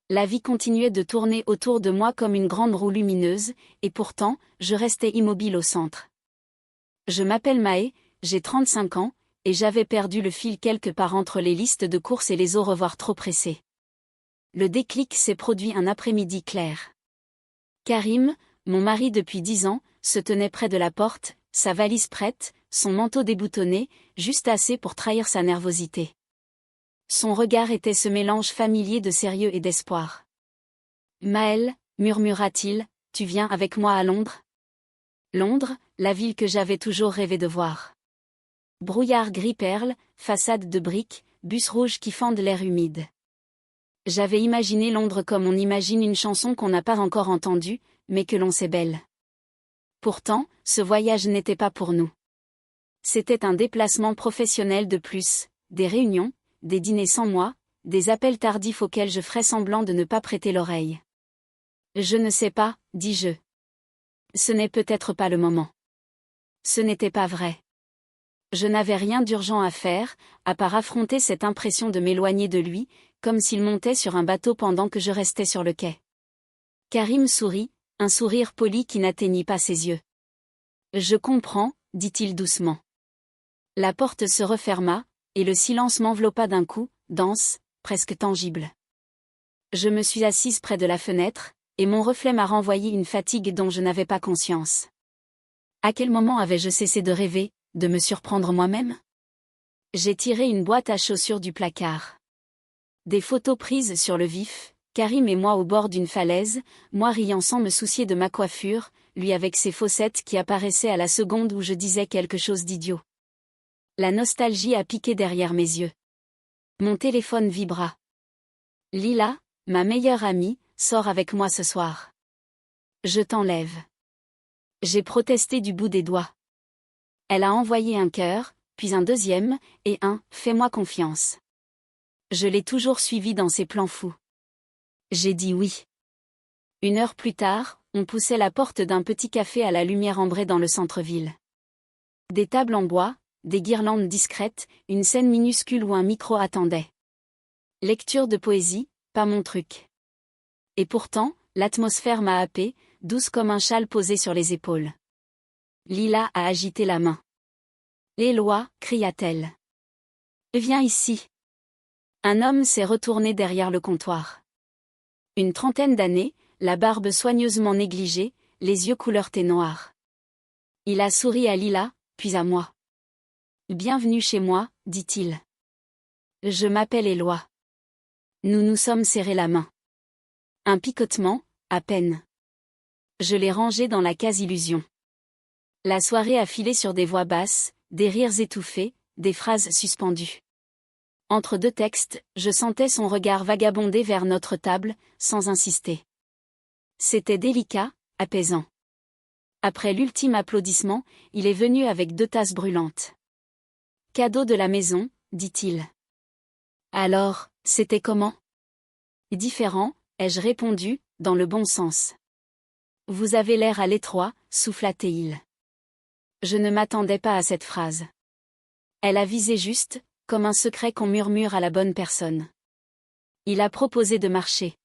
La vie continuait de tourner autour de moi comme une grande roue lumineuse, et pourtant, je restais immobile au centre. Je m'appelle Mae, j'ai 35 ans, et j'avais perdu le fil quelque part entre les listes de courses et les au revoir trop pressés. Le déclic s'est produit un après-midi clair. Karim, mon mari depuis 10 ans, se tenait près de la porte, sa valise prête, son manteau déboutonné, juste assez pour trahir sa nervosité. Son regard était ce mélange familier de sérieux et d'espoir. « Maëlle, murmura-t-il, tu viens avec moi à Londres ? » Londres, la ville que j'avais toujours rêvé de voir. Brouillard gris-perle, façade de briques, bus rouge qui fendent l'air humide. J'avais imaginé Londres comme on imagine une chanson qu'on n'a pas encore entendue, mais que l'on sait belle. Pourtant, ce voyage n'était pas pour nous. C'était un déplacement professionnel de plus, des réunions, des dîners sans moi, des appels tardifs auxquels je ferais semblant de ne pas prêter l'oreille. Je ne sais pas, dis-je. Ce n'est peut-être pas le moment. Ce n'était pas vrai. Je n'avais rien d'urgent à faire, à part affronter cette impression de m'éloigner de lui, comme s'il montait sur un bateau pendant que je restais sur le quai. Karim sourit, un sourire poli qui n'atteignit pas ses yeux. « Je comprends, dit-il doucement. » La porte se referma, et le silence m'enveloppa d'un coup, dense, presque tangible. Je me suis assise près de la fenêtre, et mon reflet m'a renvoyé une fatigue dont je n'avais pas conscience. À quel moment avais-je cessé de rêver, de me surprendre moi-même ? J'ai tiré une boîte à chaussures du placard. Des photos prises sur le vif, Karim et moi au bord d'une falaise, moi riant sans me soucier de ma coiffure, lui avec ses fossettes qui apparaissaient à la seconde où je disais quelque chose d'idiot. La nostalgie a piqué derrière mes yeux. Mon téléphone vibra. Lila, ma meilleure amie, sort avec moi ce soir. Je t'enlève. J'ai protesté du bout des doigts. Elle a envoyé un cœur, puis un deuxième, et un « fais-moi confiance ». Je l'ai toujours suivi dans ses plans fous. J'ai dit oui. 1 heure plus tard, on poussait la porte d'un petit café à la lumière ambrée dans le centre-ville. Des tables en bois, des guirlandes discrètes, une scène minuscule où un micro attendait. Lecture de poésie, pas mon truc. Et pourtant, l'atmosphère m'a happée, douce comme un châle posé sur les épaules. Lila a agité la main. « Éloi » cria-t-elle. « Viens ici. » Un homme s'est retourné derrière le comptoir. Une trentaine d'années, la barbe soigneusement négligée, les yeux couleur thé noir. Il a souri à Lila, puis à moi. « Bienvenue chez moi, dit-il. Je m'appelle Éloi. » Nous nous sommes serrés la main. Un picotement, à peine. Je l'ai rangé dans la case illusion. La soirée a filé sur des voix basses, des rires étouffés, des phrases suspendues. Entre deux textes, je sentais son regard vagabonder vers notre table, sans insister. C'était délicat, apaisant. Après l'ultime applaudissement, il est venu avec 2 tasses brûlantes. « Cadeau de la maison », dit-il. « Alors, c'était comment ? » « Différent, ai-je répondu, dans le bon sens. »« Vous avez l'air à l'étroit, » souffla-t-il. Je ne m'attendais pas à cette phrase. Elle a visé juste, comme un secret qu'on murmure à la bonne personne. Il a proposé de marcher.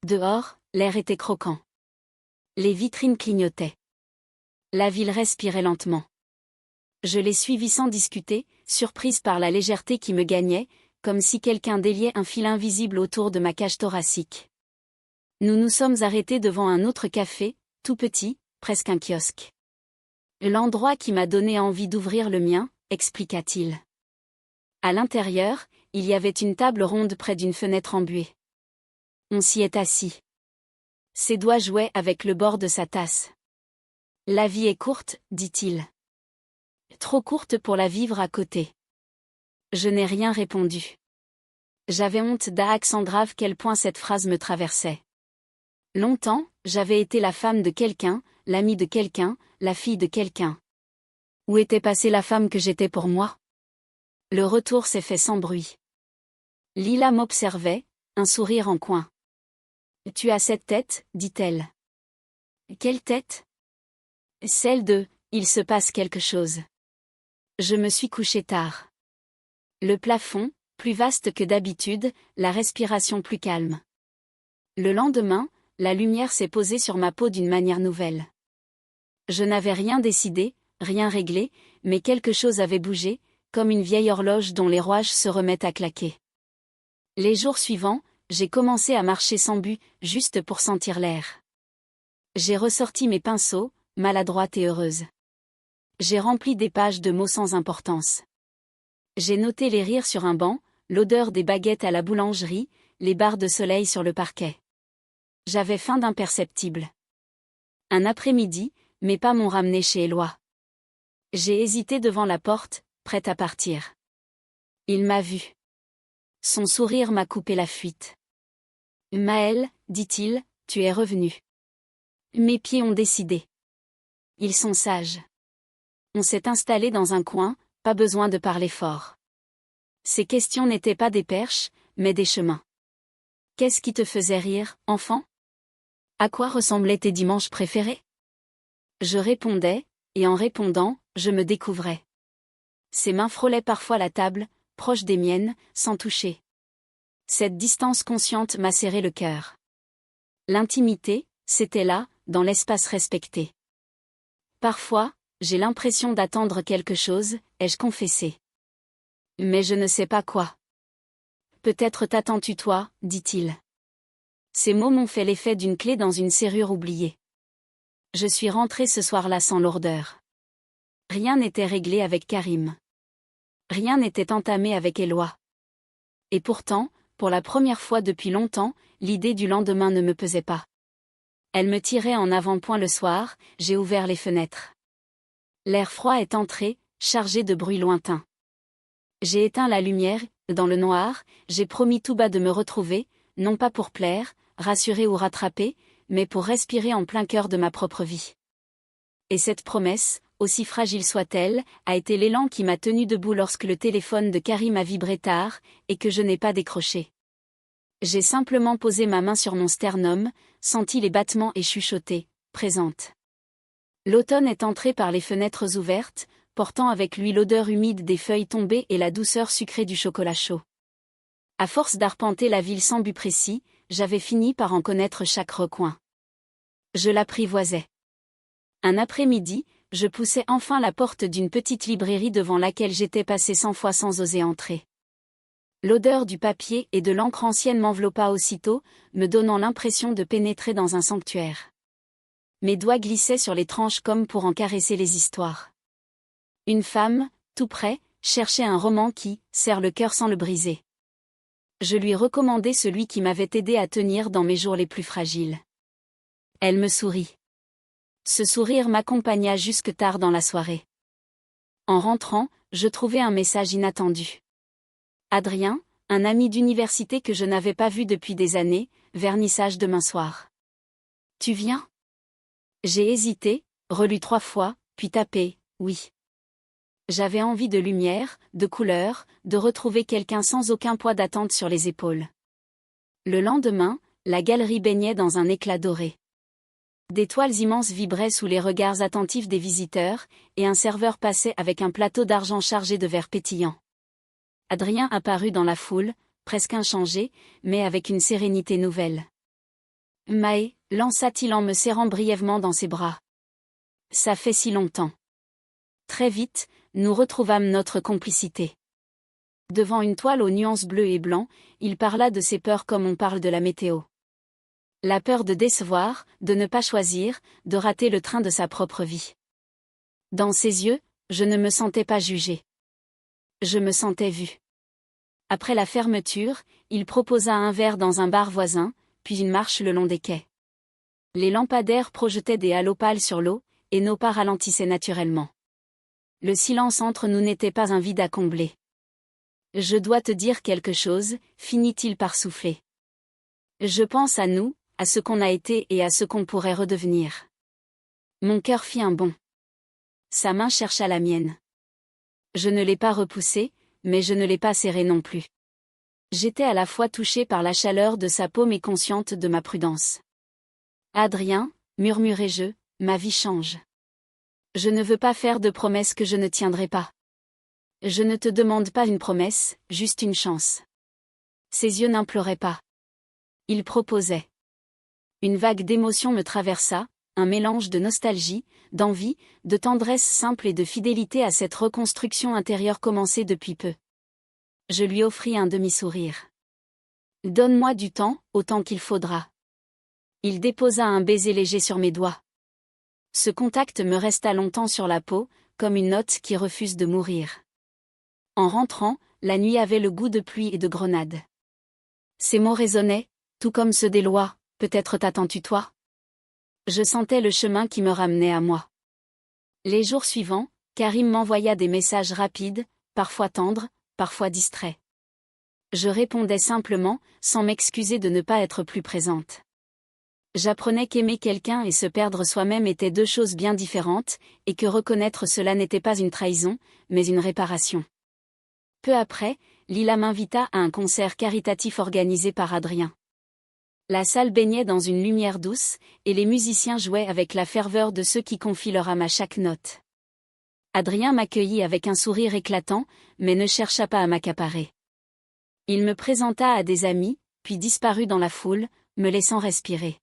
Dehors, l'air était croquant. Les vitrines clignotaient. La ville respirait lentement. Je l'ai suivi sans discuter, surprise par la légèreté qui me gagnait, comme si quelqu'un déliait un fil invisible autour de ma cage thoracique. Nous nous sommes arrêtés devant un autre café, tout petit, presque un kiosque. L'endroit qui m'a donné envie d'ouvrir le mien, expliqua-t-il. À l'intérieur, il y avait une table ronde près d'une fenêtre embuée. On s'y est assis. Ses doigts jouaient avec le bord de sa tasse. La vie est courte, dit-il. Trop courte pour la vivre à côté. Je n'ai rien répondu. J'avais honte d'accent grave quel point cette phrase me traversait. Longtemps, j'avais été la femme de quelqu'un, l'amie de quelqu'un, la fille de quelqu'un. Où était passée la femme que j'étais pour moi ? Le retour s'est fait sans bruit. Lila m'observait, un sourire en coin. « Tu as cette tête, dit-elle. »« Quelle tête ? » ?»« Celle de « il se passe quelque chose. » Je me suis couché tard. Le plafond, plus vaste que d'habitude, la respiration plus calme. Le lendemain, la lumière s'est posée sur ma peau d'une manière nouvelle. Je n'avais rien décidé, rien réglé, mais quelque chose avait bougé, comme une vieille horloge dont les rouages se remettent à claquer. Les jours suivants, j'ai commencé à marcher sans but, juste pour sentir l'air. J'ai ressorti mes pinceaux, maladroite et heureuse. J'ai rempli des pages de mots sans importance. J'ai noté les rires sur un banc, l'odeur des baguettes à la boulangerie, les barres de soleil sur le parquet. J'avais faim d'imperceptible. Un après-midi, mes pas m'ont ramené chez Éloi. J'ai hésité devant la porte, prête à partir. Il m'a vue. Son sourire m'a coupé la fuite. « Maëlle, dit-il, tu es revenue. » Mes pieds ont décidé. Ils sont sages. On s'est installé dans un coin, pas besoin de parler fort. Ces questions n'étaient pas des perches, mais des chemins. Qu'est-ce qui te faisait rire, enfant? À quoi ressemblaient tes dimanches préférés? Je répondais, et en répondant, je me découvrais. Ses mains frôlaient parfois la table, proche des miennes, sans toucher. Cette distance consciente m'a serré le cœur. L'intimité, c'était là, dans l'espace respecté. Parfois, j'ai l'impression d'attendre quelque chose, ai-je confessé. Mais je ne sais pas quoi. Peut-être t'attends-tu toi, dit-il. Ces mots m'ont fait l'effet d'une clé dans une serrure oubliée. Je suis rentrée ce soir-là sans lourdeur. Rien n'était réglé avec Karim. Rien n'était entamé avec Éloi. Et pourtant, pour la première fois depuis longtemps, l'idée du lendemain ne me pesait pas. Elle me tirait en avant-point le soir, j'ai ouvert les fenêtres. L'air froid est entré, chargé de bruits lointains. J'ai éteint la lumière, dans le noir, j'ai promis tout bas de me retrouver, non pas pour plaire, rassurer ou rattraper, mais pour respirer en plein cœur de ma propre vie. Et cette promesse, aussi fragile soit-elle, a été l'élan qui m'a tenu debout lorsque le téléphone de Karim a vibré tard, et que je n'ai pas décroché. J'ai simplement posé ma main sur mon sternum, senti les battements et chuchoté, présente. L'automne est entré par les fenêtres ouvertes, portant avec lui l'odeur humide des feuilles tombées et la douceur sucrée du chocolat chaud. À force d'arpenter la ville sans but précis, j'avais fini par en connaître chaque recoin. Je l'apprivoisais. Un après-midi, je poussai enfin la porte d'une petite librairie devant laquelle j'étais passé 100 fois sans oser entrer. L'odeur du papier et de l'encre ancienne m'enveloppa aussitôt, me donnant l'impression de pénétrer dans un sanctuaire. Mes doigts glissaient sur les tranches comme pour en caresser les histoires. Une femme, tout près, cherchait un roman qui serre le cœur sans le briser. Je lui recommandai celui qui m'avait aidé à tenir dans mes jours les plus fragiles. Elle me sourit. Ce sourire m'accompagna jusque tard dans la soirée. En rentrant, je trouvai un message inattendu. Adrien, un ami d'université que je n'avais pas vu depuis des années, vernissage demain soir. Tu viens? J'ai hésité, relu 3 fois, puis tapé, oui. J'avais envie de lumière, de couleur, de retrouver quelqu'un sans aucun poids d'attente sur les épaules. Le lendemain, la galerie baignait dans un éclat doré. Des toiles immenses vibraient sous les regards attentifs des visiteurs, et un serveur passait avec un plateau d'argent chargé de verres pétillants. Adrien apparut dans la foule, presque inchangé, mais avec une sérénité nouvelle. « Maë » lança-t-il en me serrant brièvement dans ses bras. « Ça fait si longtemps. » Très vite, nous retrouvâmes notre complicité. Devant une toile aux nuances bleues et blanc, il parla de ses peurs comme on parle de la météo. La peur de décevoir, de ne pas choisir, de rater le train de sa propre vie. Dans ses yeux, je ne me sentais pas jugée. Je me sentais vue. Après la fermeture, il proposa un verre dans un bar voisin, puis une marche le long des quais. Les lampadaires projetaient des halos pâles sur l'eau, et nos pas ralentissaient naturellement. Le silence entre nous n'était pas un vide à combler. « Je dois te dire quelque chose », finit-il par souffler. « Je pense à nous, à ce qu'on a été et à ce qu'on pourrait redevenir. » Mon cœur fit un bond. Sa main chercha la mienne. Je ne l'ai pas repoussée, mais je ne l'ai pas serrée non plus. J'étais à la fois touchée par la chaleur de sa paume et consciente de ma prudence. « Adrien, murmurai-je, ma vie change. Je ne veux pas faire de promesses que je ne tiendrai pas. Je ne te demande pas une promesse, juste une chance. » Ses yeux n'imploraient pas. Ils proposaient. Une vague d'émotion me traversa, un mélange de nostalgie, d'envie, de tendresse simple et de fidélité à cette reconstruction intérieure commencée depuis peu. Je lui offris un demi-sourire. « Donne-moi du temps, autant qu'il faudra. » Il déposa un baiser léger sur mes doigts. Ce contact me resta longtemps sur la peau, comme une note qui refuse de mourir. En rentrant, la nuit avait le goût de pluie et de grenade. Ces mots résonnaient, tout comme ceux d'Éloi, « Peut-être t'attends-tu toi ?» Je sentais le chemin qui me ramenait à moi. Les jours suivants, Karim m'envoya des messages rapides, parfois tendres, parfois distraits. Je répondais simplement, sans m'excuser de ne pas être plus présente. J'apprenais qu'aimer quelqu'un et se perdre soi-même étaient deux choses bien différentes, et que reconnaître cela n'était pas une trahison, mais une réparation. Peu après, Lila m'invita à un concert caritatif organisé par Adrien. La salle baignait dans une lumière douce, et les musiciens jouaient avec la ferveur de ceux qui confient leur âme à chaque note. Adrien m'accueillit avec un sourire éclatant, mais ne chercha pas à m'accaparer. Il me présenta à des amis, puis disparut dans la foule, me laissant respirer.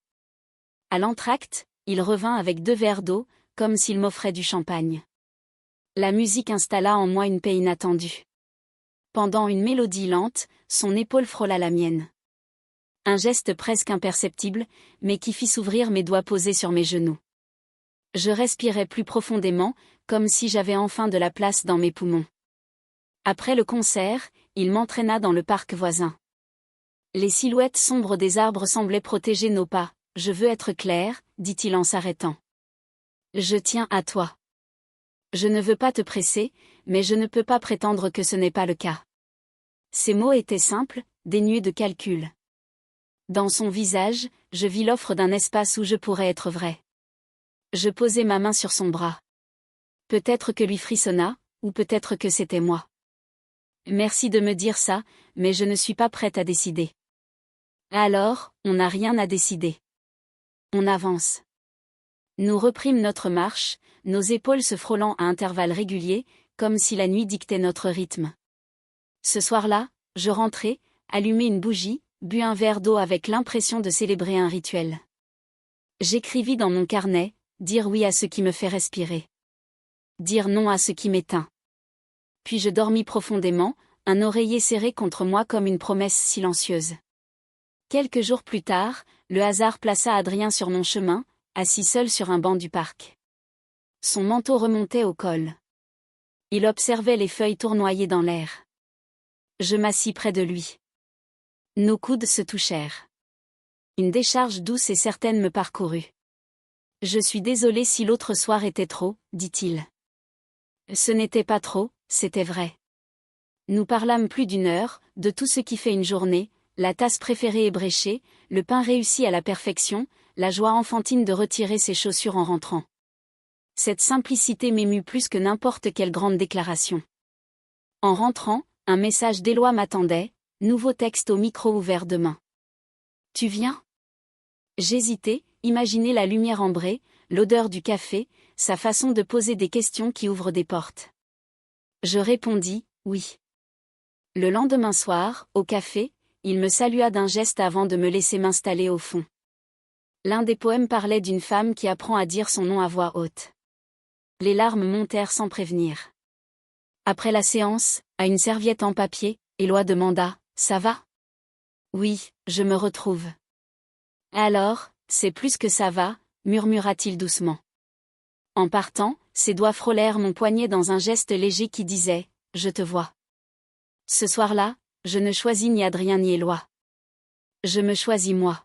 À l'entracte, il revint avec 2 verres d'eau, comme s'il m'offrait du champagne. La musique installa en moi une paix inattendue. Pendant une mélodie lente, son épaule frôla la mienne. Un geste presque imperceptible, mais qui fit s'ouvrir mes doigts posés sur mes genoux. Je respirais plus profondément, comme si j'avais enfin de la place dans mes poumons. Après le concert, il m'entraîna dans le parc voisin. Les silhouettes sombres des arbres semblaient protéger nos pas. « Je veux être clair », dit-il en s'arrêtant. « Je tiens à toi. Je ne veux pas te presser, mais je ne peux pas prétendre que ce n'est pas le cas. » Ces mots étaient simples, dénués de calcul. Dans son visage, je vis l'offre d'un espace où je pourrais être vrai. Je posai ma main sur son bras. Peut-être que lui frissonna, ou peut-être que c'était moi. « Merci de me dire ça, mais je ne suis pas prête à décider. » Alors, on n'a rien à décider. On avance. Nous reprîmes notre marche, nos épaules se frôlant à intervalles réguliers, comme si la nuit dictait notre rythme. Ce soir-là, je rentrai, allumai une bougie, bus un verre d'eau avec l'impression de célébrer un rituel. J'écrivis dans mon carnet, dire oui à ce qui me fait respirer. Dire non à ce qui m'éteint. Puis je dormis profondément, un oreiller serré contre moi comme une promesse silencieuse. Quelques jours plus tard, le hasard plaça Adrien sur mon chemin, assis seul sur un banc du parc. Son manteau remontait au col. Il observait les feuilles tournoyer dans l'air. Je m'assis près de lui. Nos coudes se touchèrent. Une décharge douce et certaine me parcourut. « Je suis désolé si l'autre soir était trop, » dit-il. Ce n'était pas trop, c'était vrai. Nous parlâmes plus d'1 heure, de tout ce qui fait une journée, la tasse préférée ébréchée, le pain réussi à la perfection, la joie enfantine de retirer ses chaussures en rentrant. Cette simplicité m'émut plus que n'importe quelle grande déclaration. En rentrant, un message d'Éloi m'attendait, nouveau texte au micro ouvert demain. « Tu viens ?» J'hésitais, imaginais la lumière ambrée, l'odeur du café, sa façon de poser des questions qui ouvrent des portes. Je répondis, oui. Le lendemain soir, au café, il me salua d'un geste avant de me laisser m'installer au fond. L'un des poèmes parlait d'une femme qui apprend à dire son nom à voix haute. Les larmes montèrent sans prévenir. Après la séance, à une serviette en papier, Éloi demanda « Ça va ?» « Oui, je me retrouve. »« Alors, c'est plus que ça va », murmura-t-il doucement. En partant, ses doigts frôlèrent mon poignet dans un geste léger qui disait « Je te vois ». Ce soir-là, je ne choisis ni Adrien ni Éloi. Je me choisis moi.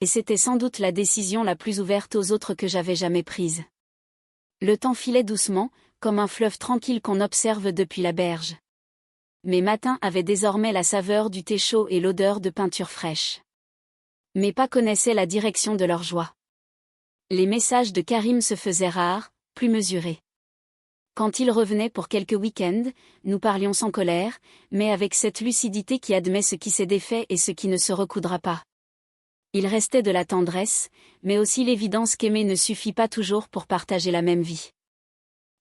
Et c'était sans doute la décision la plus ouverte aux autres que j'avais jamais prise. Le temps filait doucement, comme un fleuve tranquille qu'on observe depuis la berge. Mes matins avaient désormais la saveur du thé chaud et l'odeur de peinture fraîche. Mes pas connaissaient la direction de leur joie. Les messages de Karim se faisaient rares, plus mesurés. Quand il revenait pour quelques week-ends, nous parlions sans colère, mais avec cette lucidité qui admet ce qui s'est défait et ce qui ne se recoudra pas. Il restait de la tendresse, mais aussi l'évidence qu'aimer ne suffit pas toujours pour partager la même vie.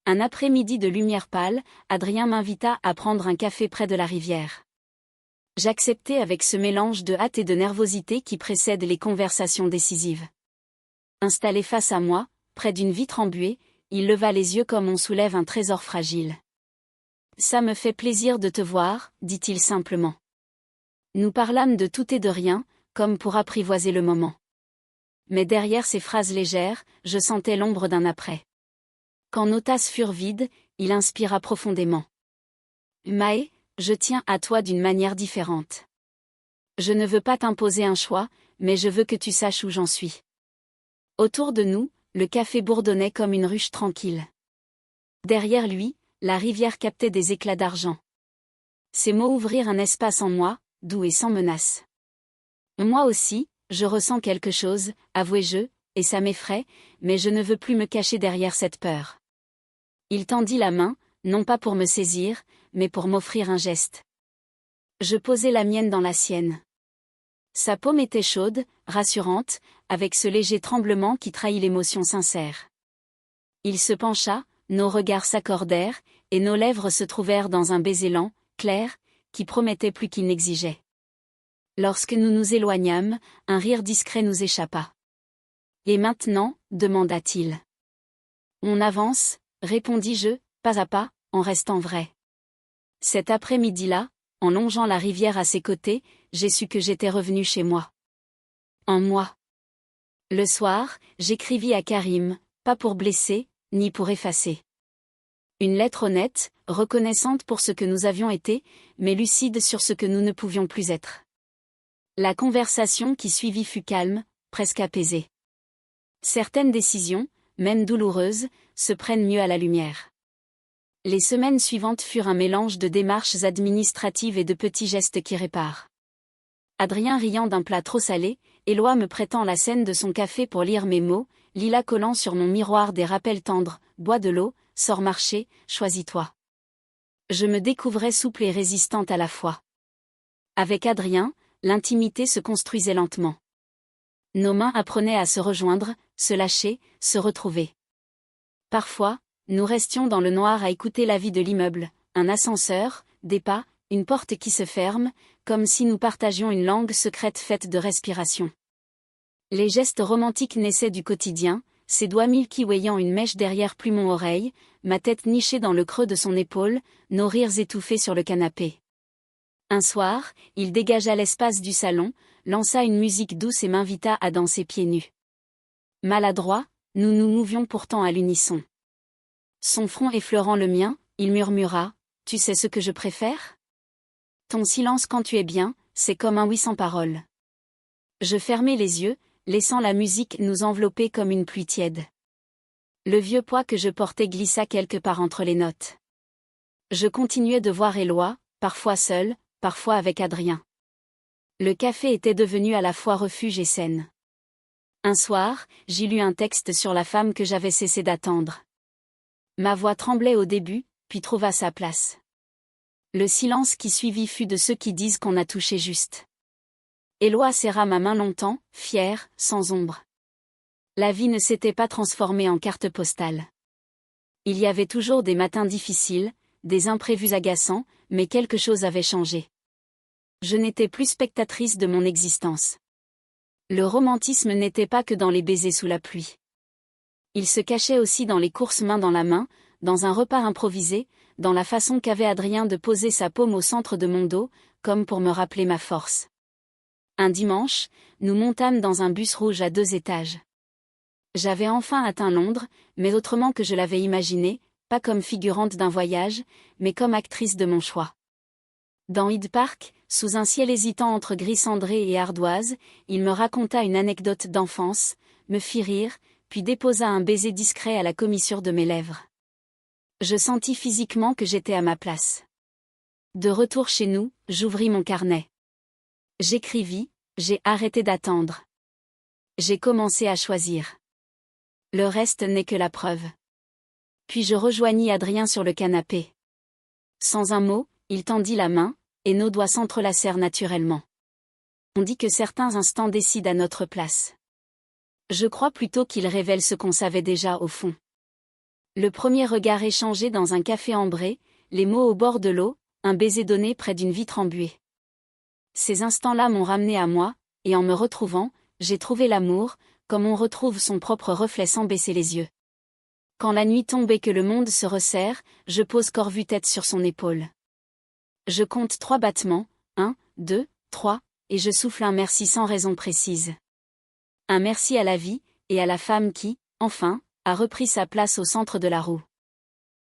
Un après-midi de lumière pâle, Adrien m'invita à prendre un café près de la rivière. J'acceptais avec ce mélange de hâte et de nervosité qui précède les conversations décisives. Installé face à moi, près d'une vitre embuée, il leva les yeux comme on soulève un trésor fragile. « Ça me fait plaisir de te voir, dit-il simplement. » Nous parlâmes de tout et de rien, comme pour apprivoiser le moment. Mais derrière ces phrases légères, je sentais l'ombre d'un après. Quand nos tasses furent vides, il inspira profondément. « Mae, je tiens à toi d'une manière différente. Je ne veux pas t'imposer un choix, mais je veux que tu saches où j'en suis. » Autour de nous, le café bourdonnait comme une ruche tranquille. Derrière lui, la rivière captait des éclats d'argent. Ces mots ouvrirent un espace en moi, doux et sans menace. Moi aussi, je ressens quelque chose, avouai-je, et ça m'effraie, mais je ne veux plus me cacher derrière cette peur. Il tendit la main, non pas pour me saisir, mais pour m'offrir un geste. Je posai la mienne dans la sienne. Sa paume était chaude, rassurante, avec ce léger tremblement qui trahit l'émotion sincère. Il se pencha, nos regards s'accordèrent, et nos lèvres se trouvèrent dans un baiser lent, clair, qui promettait plus qu'il n'exigeait. Lorsque nous nous éloignâmes, un rire discret nous échappa. « Et maintenant » demanda-t-il. « On avance » répondis-je, pas à pas, en restant vrai. Cet après-midi-là, en longeant la rivière à ses côtés, j'ai su que j'étais revenu chez moi. En moi. Le soir, j'écrivis à Karim, pas pour blesser, ni pour effacer. Une lettre honnête, reconnaissante pour ce que nous avions été, mais lucide sur ce que nous ne pouvions plus être. La conversation qui suivit fut calme, presque apaisée. Certaines décisions, même douloureuses, se prennent mieux à la lumière. Les semaines suivantes furent un mélange de démarches administratives et de petits gestes qui réparent. Adrien riant d'un plat trop salé, Éloi me prêtant la scène de son café pour lire mes mots, Lila collant sur mon miroir des rappels tendres, bois de l'eau, sors marcher, choisis-toi. Je me découvrais souple et résistante à la fois. Avec Adrien, l'intimité se construisait lentement. Nos mains apprenaient à se rejoindre, se lâcher, se retrouver. Parfois, nous restions dans le noir à écouter la vie de l'immeuble, un ascenseur, des pas, une porte qui se ferme, comme si nous partagions une langue secrète faite de respiration. Les gestes romantiques naissaient du quotidien, ses doigts milky weighant une mèche derrière plumon-oreille, ma tête nichée dans le creux de son épaule, nos rires étouffés sur le canapé. Un soir, il dégagea l'espace du salon, lança une musique douce et m'invita à danser pieds nus. Maladroit, nous nous mouvions pourtant à l'unisson. Son front effleurant le mien, il murmura « Tu sais ce que je préfère ? Ton silence quand tu es bien, c'est comme un oui sans parole. » Je fermai les yeux, laissant la musique nous envelopper comme une pluie tiède. Le vieux poids que je portais glissa quelque part entre les notes. Je continuais de voir Éloi, parfois seul, parfois avec Adrien. Le café était devenu à la fois refuge et scène. Un soir, j'y lus un texte sur la femme que j'avais cessé d'attendre. Ma voix tremblait au début, puis trouva sa place. Le silence qui suivit fut de ceux qui disent qu'on a touché juste. Éloi serra ma main longtemps, fière, sans ombre. La vie ne s'était pas transformée en carte postale. Il y avait toujours des matins difficiles, des imprévus agaçants, mais quelque chose avait changé. Je n'étais plus spectatrice de mon existence. Le romantisme n'était pas que dans les baisers sous la pluie. Il se cachait aussi dans les courses main dans la main, dans un repas improvisé, dans la façon qu'avait Adrien de poser sa paume au centre de mon dos, comme pour me rappeler ma force. Un dimanche, nous montâmes dans un bus rouge à 2 étages. J'avais enfin atteint Londres, mais autrement que je l'avais imaginé, pas comme figurante d'un voyage, mais comme actrice de mon choix. Dans Hyde Park, sous un ciel hésitant entre gris cendré et ardoise, il me raconta une anecdote d'enfance, me fit rire, puis déposa un baiser discret à la commissure de mes lèvres. Je sentis physiquement que j'étais à ma place. De retour chez nous, j'ouvris mon carnet. J'écrivis, j'ai arrêté d'attendre. J'ai commencé à choisir. Le reste n'est que la preuve. Puis je rejoignis Adrien sur le canapé. Sans un mot, il tendit la main, et nos doigts s'entrelacèrent naturellement. On dit que certains instants décident à notre place. Je crois plutôt qu'ils révèlent ce qu'on savait déjà au fond. Le premier regard échangé dans un café ambré, les mots au bord de l'eau, un baiser donné près d'une vitre embuée. Ces instants-là m'ont ramené à moi, et en me retrouvant, j'ai trouvé l'amour, comme on retrouve son propre reflet sans baisser les yeux. Quand la nuit tombe et que le monde se resserre, je pose corps vue tête sur son épaule. Je compte 3 battements, 1, 2, 3, et je souffle un merci sans raison précise. Un merci à la vie, et à la femme qui, enfin, a repris sa place au centre de la roue.